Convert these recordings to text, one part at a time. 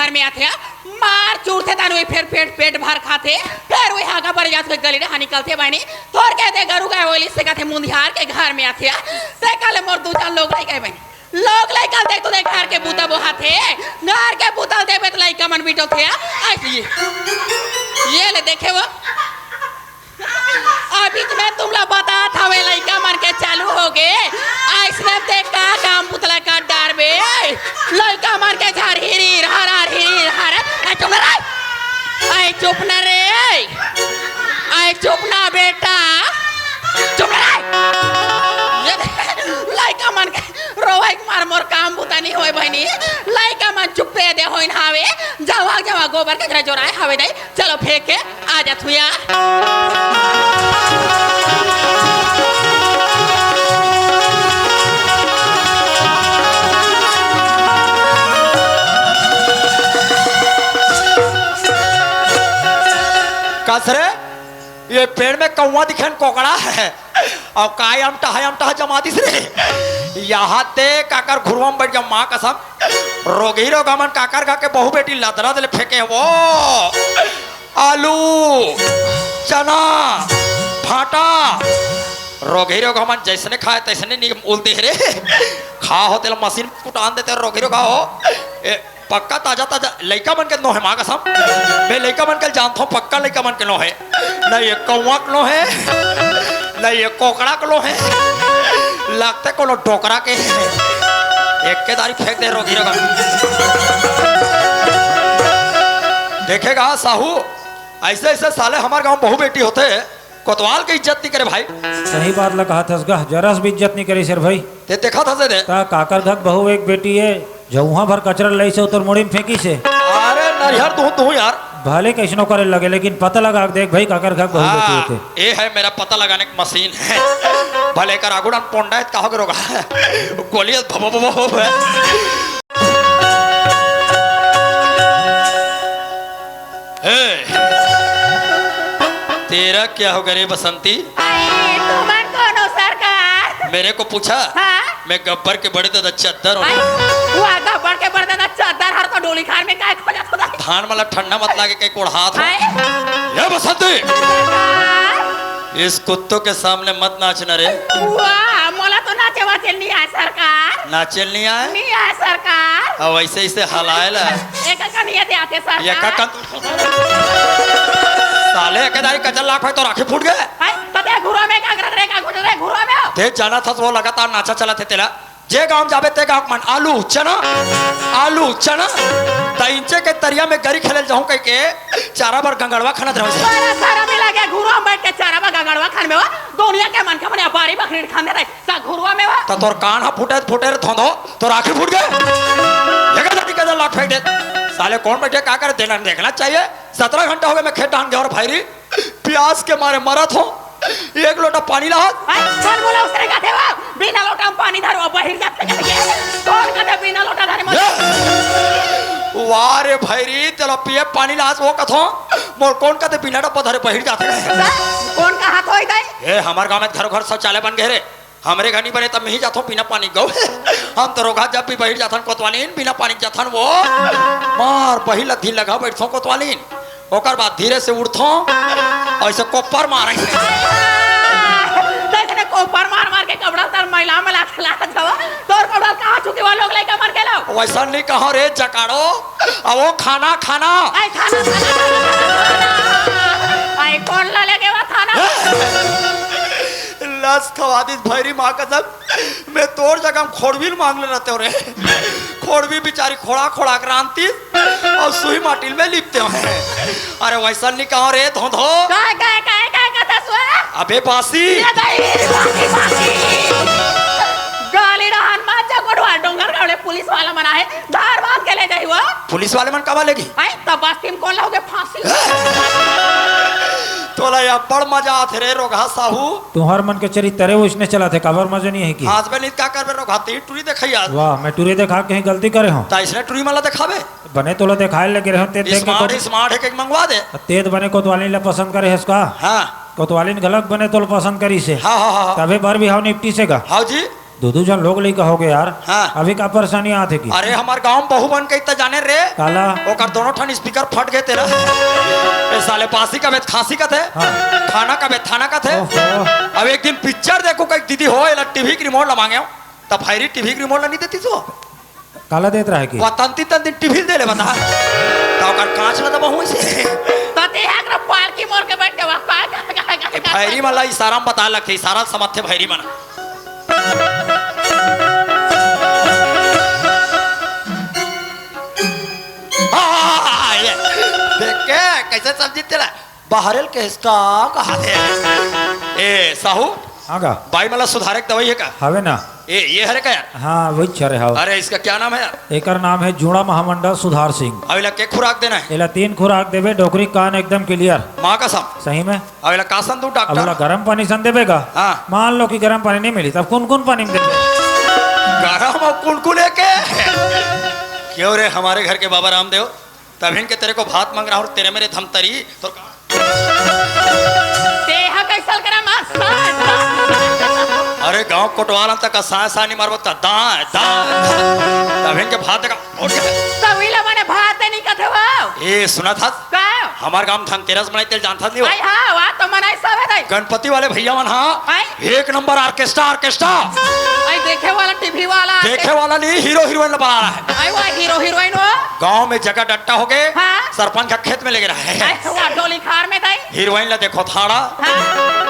घर में आते मार चूरते तान वही फिर पेट भर खाते फिर वही आगा बढ़ जाते गली रहा निकलते बहनी थोड़ कहते गरु गाय वोली से कहते मुंदिहार के घर में आते ते कल मोर दो चार लोग लाई गए बहनी लोग लाई कल देख तो देख घर के बूता बोहाते घर के बूता देवे तो लाई कमन बीटो थे ये ले देखे वो अभी मैं तुम लोग बता था वे लड़का मन के चालू हो गए ऐसने देख का काम पुतला का डर बे लड़का मन के झार हिरी हर चुप न रे आई चुप ना बेटा चुप न रे लड़का मन के रोवाई मार मोर काम बुता नहीं होए बहनी लड़का मन चुप्पे दे होइन हावे जावा गोबर के घर जोराए हावे दे चलो फेंक के आ जा थुया कसरे ये पेड़ में कौवा दिखन कोकड़ा है और काय अमटा जमाती से यहाँ ते काकर घुरवम बैठ जा माँ कसम रोगी रोगमन काकर खा के बहु बेटी लदरा दले फेंके वो आलू चना भाटा रोगी रोगमन जैसने खाए तैसने नहीं उलते रे खा हो तेल मशीन कुटान देते रोगी रोगा हो पक्का ताजा लड़का मन के नो है माँ कसम मैं लड़का मन के जानता हूँ पक्का लड़का मन के नो है न ये कौवा के नो है न ये कोकड़ा के नो है लगते को टोकरा के है एक के दारी फेंक दे रोगी रोगा देखेगा साहू ऐसे ऐसे साले हमारे गांव बहु बेटी होते कोतवाल की इज्जत नहीं करे भाई सही बात लगा था जरा भी इज्जत नहीं करी सर भाई ते देखा था दे काकर धक बहु एक बेटी है जो वहाँ भर कचरा लई से उतर मोड़ी में फेंकी से अरे नरिहर तू यार भले कैसनो करे लगे लेकिन पता लगा देख भाई काकर घक बहु बेटी होते ये है मेरा पता लगाने की मशीन है भले कर आगुड़न पोंडायत कहा करोगा गोलियत भबो हो तेरा क्या हो गए बसंती मेरे को पूछा हाँ? मैं गब्बर के बड़े दादा चद्दर गब्बर के बड़े दादा चद्दर हर को डोली खार में काय खोजा खुदा धान वाला ठंडा मत लागे कहीं कोड़ हाथ ये बसंती इस कुत्तों के सामने मत नाचना रे वाह मोला तो नाचे वाचल नहीं आए सरकार नाचल नहीं आए सरकार अब वैसे इसे हलाएला एक का नहीं आते सरकार ये का साले के दाई कचल लाख तो राखी फूट गए ते घुरो में का कर रे का घुरो रे घुरो में ते जाना था वो लगातार नाचा चला थे तेरा जे गांव जाबे ते गांव मन आलू चना तइंचे के तरिया में गरी खेले जाऊं कह के चारा बार गंगड़वा खाना रहो सारा मिला के घुरो में बैठ के चारा बार गंगड़वा खान में दुनिया के मन के मने बारी बकरी खाने रे का घुरो में तो तोर कान हा फूटे रे थोंदो तो राखी फूट गए जगह दादी का लाख फेंक दे साले कौन बैठे का कर देना देखना चाहिए 17 घंटा हो गए मैं खेत डाल गया और भाईरी प्यास के मारे मरा था एक लोटा पानी ला कौन बोला उसने का थे बिना लोटा में पानी धरो बाहर जाते कौन कहते बिना लोटा धरे मत वाह रे भाईरी चलो पिए पानी ला वो कथो मोर कौन कहते बिना डब्बा धरे बाहर जाते कौन कहा कोई दे ए हमार गांव में घर शौचालय बन गए रे हमरे घर नहीं बने तब मैं ही जाता हूँ बिना पानी गौ हम तो रोगा जब भी बाहर जाथन कोतवालीन बिना पानी जाथन वो मार बही लद्दी लगा बैठो कोतवालीन ओकर बाद धीरे से उठो ऐसे कोपर मारे देखने कोपर मार के कपड़ा तर महिला में ला जावा तोर कपड़ा कहां चुके वो लोग लेके मर गेलो वैसा नहीं कहो रे जकाड़ो अब वो खाना आई खाना आई कौन ला लेके वो खाना लस खवादी भैरी माँ कसम मैं तोड़ जगह खोड़बील मांग ले रहते हो रे खोड़बी बेचारी खोड़ा क्रांति और सुई माटिल में लिपते हैं अरे वैसा नहीं कहो रे धो अबे बासी गाली रहन मां जगड़वा डोंगर गावले पुलिस वाला मना है धार बात के ले जाई वो पुलिस वाले मन कब लेगी आई तब बस टीम कौन लाओगे फांसी तोला या बड़ मजा आथे रे रोगा साहू तुम्हार मन के चरित्र उसने चला थे काबर मजा नहीं है कि आज में नहीं का करबे रोगा ती टूरी देखैया वाह मैं टूरी देखा के गलती करे हूं ता इसने टूरी माला दिखावे बने तोला दिखाए लगे रहो ते देख के स्मार्ट है के मंगवा दे तेज बने कोतवाली ला पसंद करे है इसका हां कोतवाली गलत बने तो पसंद करी से हां तबे बार भी हां निपटी से का हां जी दो जन लोग लेके हो गए यार। हाँ। अभी का परेशानी आते की अरे हमार गांव में बहू बन के इतना जाने रे काला ओकर दोनों ठन स्पीकर फट गए तेरा ए साले पासी का बेत खांसी का थे हाँ। खाना का बेत थाना का थे ओहो, अब एक दिन पिक्चर देखो कई दीदी हो एला टीवी की रिमोट ला मांगे तब फायरी टीवी की रिमोट ला नहीं देती तो काला देत रहा की वो तंती तंती टीवी दे ले बता तो ओकर कांच ला दबा हुई से तो ते एकरा पालकी मोर के बैठ देवा का फायरी वाला इशारा में बता लगे इशारा समझते फायरी मना ये देख के कैसे सब्जी तेरा बहरल के इसका कहा थे ए साहू हाँ का भाई मला सुधारक दवाई है का हवे ना ये है क्या यार हाँ वही छरे हाँ अरे इसका क्या नाम है यार एकर नाम है जूड़ा महामंडल सुधार सिंह। अभी के खुराक देना है एला 3 खुराक देवे डोकरी कान एकदम क्लियर माँ कसम सही में। अभी का संदू अब बोला डॉक्टर गर्म पानी सन देवेगा हाँ। मान लो कि गर्म पानी नहीं मिली तब कौन कौन पानी में देवे गरम और कुलकुले के क्यों रे हमारे घर के बाबा रामदेव तब इनके तेरे को भात मांग रहा हूँ तेरे मेरे धमतरी तो देहा कैसल करा मां अरे गांव कोटवाला तक साय सानी मारबत का दाएं तब इनके भात का तविला माने भात नहीं कथे वाओ ए सुना था का हमार गांव धनतेरस बनाई तेल जानता नहीं आई हां वा तो मनाई सब है दई गणपति वाले भैया मन हाँ आई? एक नंबर ऑर्केस्ट्रा आई देखे वाला टीवी वाला देखे वाला नहीं हीरो हीरोइन बना रहा है आई वा हीरो हीरोइन हो गांव में जगह डट्टा हो गए हाँ? सरपंच का खेत में लेके रहा है आई वा डोली खार में दई हीरोइन ला देखो थाड़ा हां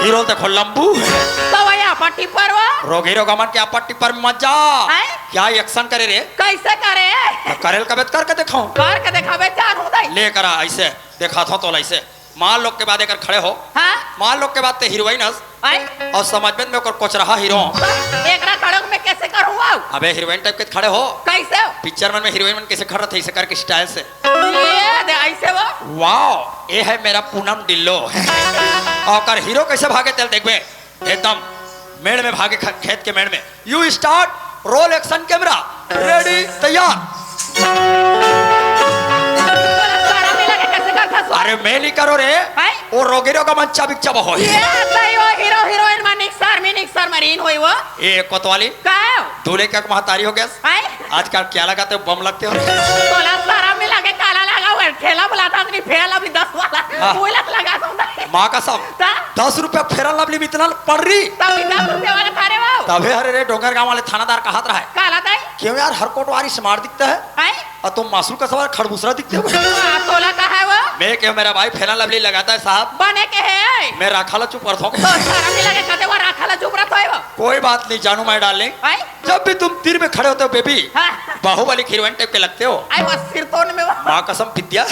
हीरो देखो लंबू तो वया पट्टी पर वो रोग हीरो गमन के पट्टी पर मत जा हैं? क्या एक्शन करे रे कैसे करे करेल का बेत करके देखो कर के दिखावे चार हो दई ले करा ऐसे देखा था तो ऐसे मान लोग के बाद एक खड़े हो हां मान लोग के बाद ते हीरोइन आई और समझ में ओकर कोच रहा हीरो एकरा खड़क में कैसे करूं वाओ अबे हीरोइन टाइप के खड़े हो कैसे पिक्चर में हीरोइन मन कैसे खड़ा थे ऐसे करके स्टाइल से ये दे ऐसे वो वाओ ये है मेरा पूनम डिल्लो और कर हीरो कैसे भागे चल देखबे एकदम मेड़ में भागे खेत के मेड़ में you start roll action camera ready तैयार सारा मिला के कैसे करता सो अरे मैं नहीं करो रे हैं? वो रोगीरो का मंचा बिच्चा हो ये सही वो हीरो हीरोइन में निक्सर मरीन होई वो ये कोतवाली का दूल्हे का महतारी हो गया आई आजकल क्या लगाते हो बम लगते हो तोला सारा मिला के काला लगा हुआ ठेला बुलाता नहीं फेल अभी 10 वाला हाँ। वो लग लगा दूंगा माँ का सब ता 10 रुपया फेरा लवली में इतना पड़ रही तब 10 रुपए वाला थारे वो तबे हरे रे डोंगर गांव वाले थानादार का हाथ रहा है काला दाई क्यों यार हर कोटवारी स्मार्ट दिखता है आई और तुम मासूम का सवार खड़बूसरा दिखते हो तोला का है वो मैं क्यों मेरा भाई फेरा लवली लगाता है साहब बने के है मैं राखाला चुप कर तो सारा मिला के कहते वो राखाला चुप रहा है वो कोई बात नहीं जानू मैं डाल लें आई जब भी तुम तीर में खड़े होते हो बेबी हां बाहुबली हीरोइन टाइप के लगते हो आई वो सिरतोन में वो माँ कसम विद्या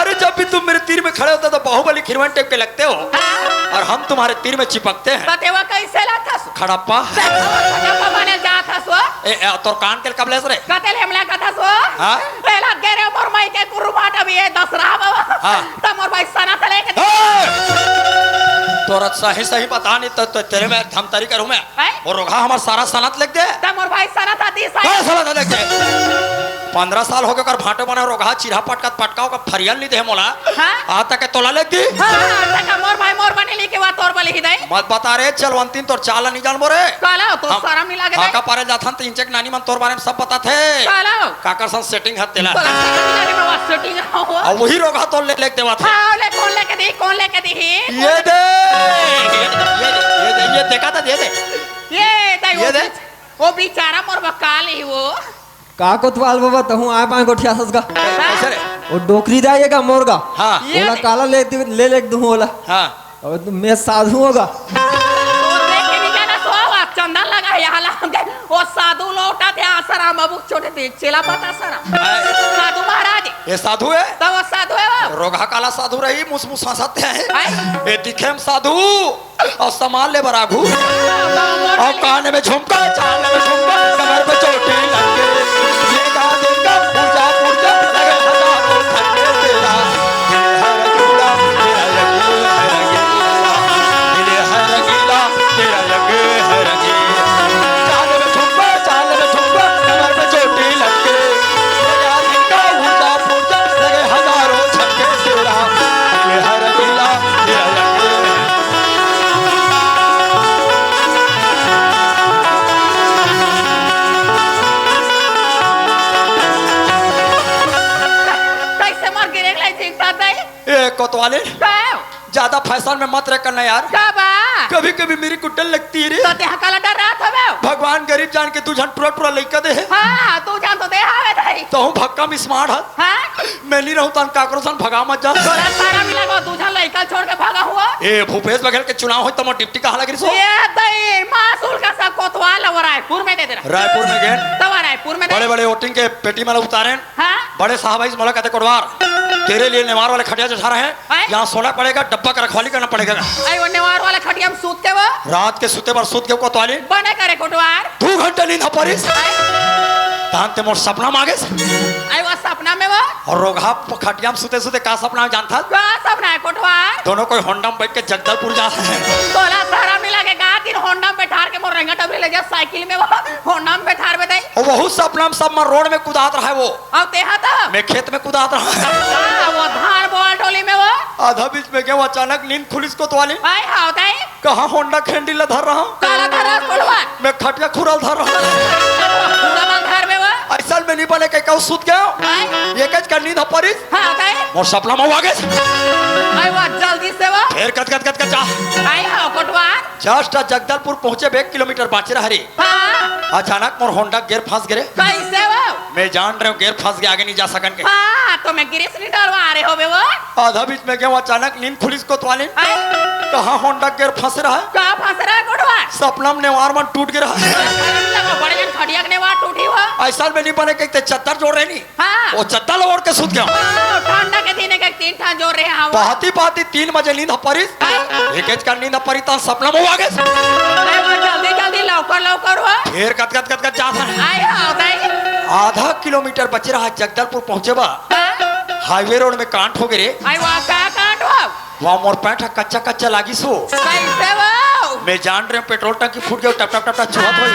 अरे जब भी तुम मेरे तीर में खड़े होते हो तो बाहुबली हीरोइन टाइप के लगते हो और हम तुम्हारे तीर में चिपकते हैं बतेवा कैसे लाथा सो खड़प्पा जब बने जाता सो तोर कान के कब लेस रे कतेल हमला कथा सो हाँ? पहला गेरे मोर माई के कुरुमाट अभी है 10 रहा बाबा हाँ। तो मोर भाई सना चले के तोरा सही सही पता नहीं तो तेरे में धमतरी करूं मैं हैं? और रोगा हमारा सारा सनत लिख दे तो मोर भाई सना था 10 क्या सनत लिख दे 15 साल हो गए कर भाटे बना रोगा चिरा पटकाओ का फरियल नहीं दे मोला हाँ? आ तक के तोला लिख दी हां तका मोर भाई मोर बने ली के बात तोर बली हिदाई मत बता रे चलवंतीन तोर चाल नहीं जान मोरे काला तो सारा मिला के हाका पारे जाथन तो इंचक नानी मन तोर बारे में सब पता थे काला काकर सन सेटिंग हत तेला तो मिला के मैं सेटिंग हो और वही रोगा तो ले देवा थे हां ले कौन लेके दी ये दे ये देखा था दे दे ये दई ये दे। वो बेचारा मोर बकाल ही वो का कोतवाल बाबा तहु आए पाए गोठिया ससगा कैसे रे ओ डोकरी दाएगा मोरगा हाँ ये ओला दे। काला ले दू ओला हाँ और मैं साधु होगा तो देखे नहीं जाना सो आ चंदन लगा यहाँ लगे वो साधु लौटा थे आसाराम बाबू छोटे थे चला पता सारा साधु महाराज ये साधु है तो वो साधु है वो रोगा काला साधु रही मुसमुस हंसते हैं हैं? ये दिखे में साधु और सामान ले बराघू और कान में झुमका चाल में झुमका कमर पे चोटी लगे ये गा देगा पूजा पूजा लगे हजारों खंडे तेरा हर गीला तेरा लगे हर गीला चाल में झुमका कमर पे चोटी लगे ये गा देगा पूजा पूजा लगे हजारों छक्के तेरा हर गीला तेरा लगे डायरेक्ट लाई सीखता दे ए कोतवाले का ज्यादा फैशन में मत रह करना यार। का बा कभी कभी मेरी कुटल लगती है रे। तो ते हकाला डर रहा था मैं भगवान गरीब जान के तू झन टुरा टुरा लइका दे है। हां तू जान तो दे आवे दई तो हूँ भक्का में स्मार्ट है। हां मैं नहीं रहूं तन काकरो सन भगा मत जा। तोरा सारा मिला को तू जान लइका छोड़ के भागा हुआ ए भूपेश बघेल के चुनाव हो तो मैं डिप्टी कहाँ लगी सो। ये दई मासूल का सब कोतवाल और रायपुर में दे दे रहा रायपुर में गए तो रायपुर में दे बड़े बड़े वोटिंग के पेटी में उतारे हां बड़े साहब इस मोला कहते कोटवार तेरे लिए नेवार वाले खटिया चढ़ा रहे हैं। यहाँ सोना पड़ेगा डब्बा का रखवाली करना पड़ेगा। आई वो नेवार वाला खटिया में सूत के वो रात के सुते पर सूत के कोतवाली बने करे कोटवार 2 घंटे नींद परिस तानते मोर सपना मांगे आई वो सपना में वो और रोगा खटिया में सुते सुते का सपना जानता का सपना है कोटवार दोनों कोई होंडा में बैठ के जगदलपुर जा रहे हैं। तोला सारा मिला के गा दिन होंडा में बैठार के मोर रंगा टबरी ले जा साइकिल में वो होंडा में बैठार में दई और बहुत सपना में सब में रोड में कुदात रहा है वो अब तेहा था मैं खेत में कुदात रहा है। वो धान बोल टोली में वो आधा बीच में गया अचानक नींद खुली कोतवाली आई हाउ दई कहाँ होंडा खेंडी ला धर रहा हूँ काला धरा कोटवार मैं खटिया खुरल धर रहा हूँ पूरा घर में वो ऐसा में नहीं बने कहूँ सुत गया आई ये कच का नींद परिस हां दई और सपना में आगे आई वो जल्दी से वो फिर कत कत कत कत जा आई हाउ कोटवार जस्ट जगदलपुर पहुंचे 1 किलोमीटर बाची रहा रे हां अचानक मोर होंडा गियर फंस गए। कैसे वो मैं जान रहा हूँ गियर फंस गया आगे नहीं जा सकन के। हां तो मैं गिरीश नहीं डरवा रहे हो बे वो आधा बीच में गया अचानक नींद खुली कोतवाली आई कहाँ होंडा गियर फंस रहा है का फंस रहा है कोटवार सपना में नेवार मन टूट गया लगा बड़े जन खटिया के नेवार टूटी हुआ ऐसा में नहीं बने कहते चद्दर जोड़ रहे नहीं हां वो चद्दर ओढ़ के सुत गया ठंडा के दिन के 3 ठान जोड़ रहे हैं पाती पाती 3 बजे नींद परिस एक का नींद परी तो सपना में आगे आई वो जल्दी जल्दी लवकर लवकर हुआ फिर कत कत कत कत जाता है। आई हाउ दई आधा किलोमीटर बच रहा है जगदलपुर पहुंचे बा हाईवे रोड में कांट हो गए। आई वो का काट हुआ वहाँ मोर पैंट कच्चा कच्चा लागी सो कैसे वो मैं जान रहे पेट्रोल टंकी फूट गया टप टप टप टप चुहत हुई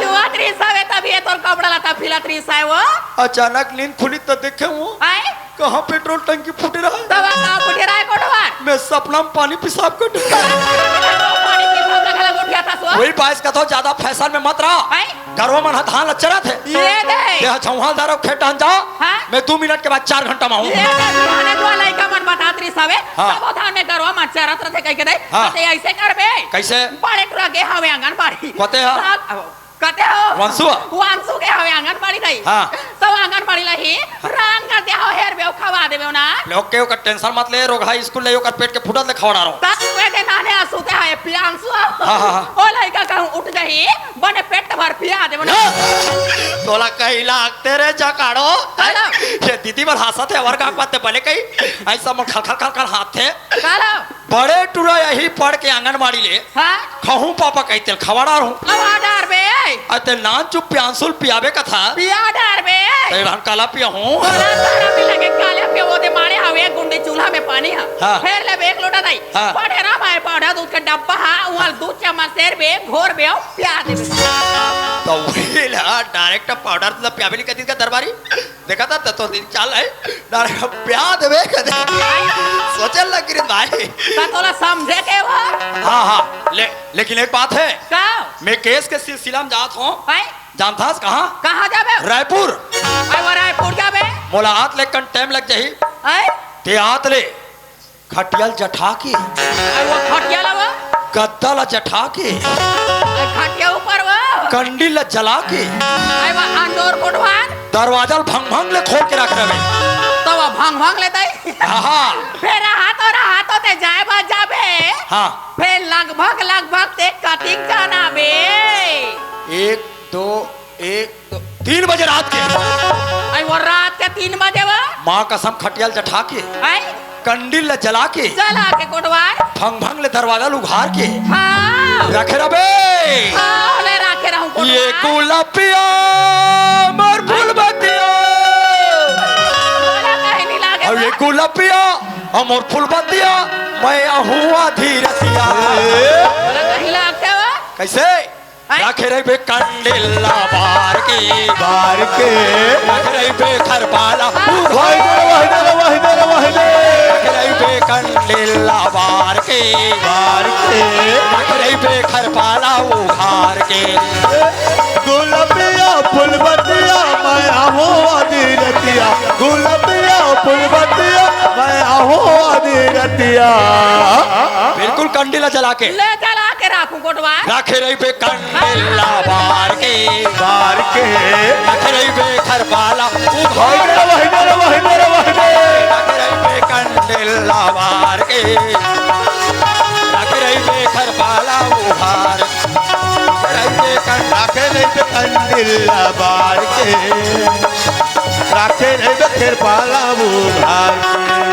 चुआ 300 है तभी ये तोर कपड़ा लता फिला 300 है वो अचानक नींद खुली तो देखे हूँ आई कहाँ पेट्रोल टंकी फूट रहा है। तब का फुटे रहा है कोटवार मैं सपना में पानी पिसाब कर पानी की भाव लगा उठिया था सो वही बाइस का तो ज्यादा फैशन में मत रहा आई घरों में धान लचरा थे ये दे यह चौहान दारो खेटान जा हाँ? मैं 2 मिनट के बाद 4 घंटा में हूँ। ये दे खाने जो लइका मन बता 300 है हाँ। तब धान में करवा मत चरत रहे कह के दे हाँ। ते ऐसे करबे कैसे बड़े टुरा के हवे आंगनबाड़ी कते हा? कते हो वंशु के हवे आंगनबाड़ी दई हाँ। तो आंगनबाड़ी लही रान कर दे हो हेर बे खवा देबे ना लोग के ओकर टेंशन मत ले रोग हाई स्कूल ले ओकर पेट के फुटत ले खवड़ा रहो तब वे दे नाने असुते है प्यांसु हाँ। ओ लइका कहूं उठ गई बने पेट भर पिया देबे ना तोला कहीं लागते रे जकाड़ो काला ये दीदी पर हंसत है वर्ग पाते भले कहीं ऐसा मन खल खल खल खल हाथ थे काला बड़े टुरा यही पढ़ के आंगनबाड़ी ले हां खहूं पापा कहते खवड़ा रहूं अब आडर बे अते नान चुप प्यांसुल पियाबे का था पिया डर बे तेरहन काला पिया हूं तोरा सारा मिला के काले पे वो दे मारे हवे गुंडे चूल्हा में पानी है हाँ। फिर ले एक लोटा दई हाँ। पढ़े ना भाई पौधा दूध के डब्बा हा वहां दूध चम्मच शेर बे घोर बे पिया दे तो वही ला डायरेक्ट पाउडर ला पियाबे नहीं कहती का दरबारी देखा था तो चल है डायरेक्ट प्या देबे कदे सोचल लग रे भाई का तोला समझे के वो हां हां लेकिन एक बात है का मैं केस के सिलसिला में जात हूं भाई जानतास कहां जाबे रायपुर आई वो रायपुर जाबे मुलाकात लेकर टाइम लग जाही आई ते हाथ ले खटियल जठा के आई वो खटिया लवा गद्दा ला जठा के खटिया ऊपर वो कंडी ला जला के आई वो अंडोर कोटवान दरवाजा भंग भंग ले खोल के रख रहे तो वो भंग लेते हाँ फिर हाथों ते जाए बात जाबे हाँ फिर लगभग ते कटिंग जाना बे 1 2 1 2 3 बजे रात के आई वो रात के 3 बजे वो माँ कसम खटियल जठा के आई कंडील ला जला के चला के कोटवार भंग भंग ले दरवाजा उघार के हाँ रखे रबे हाँ ले रखे रहूं कोटवार ये गुलाबिया मर फूल बतिया बोला कहीं नहीं लागे और ये गुलाबिया अमर फूल बतिया मैं हुआ धीरतिया बोला कहीं लागते वो कैसे रखे रही बे कंडीला बार के रखे रही बे खरपाला रखे रही बे कंडीला बार के रखे रही बे खरपाला उघार के गुलाबिया फुलबतिया मैं हुआ धीरतिया रतिया गुलबिया फुलबतिया मैं आहो आदि रतिया बिल्कुल कंडीला जला के ले जला के राखू कोटवा राखे रही बे कंडीला बार के बार के राखे रही बे खरपाला वहीने वहीने वहीने वहीने राखे रही बे कंडीला बार के राखे रही बे खरपाला उभार राखे नहीं पे कंडिला बार के राखे नहीं पे खिरपाला मुहार के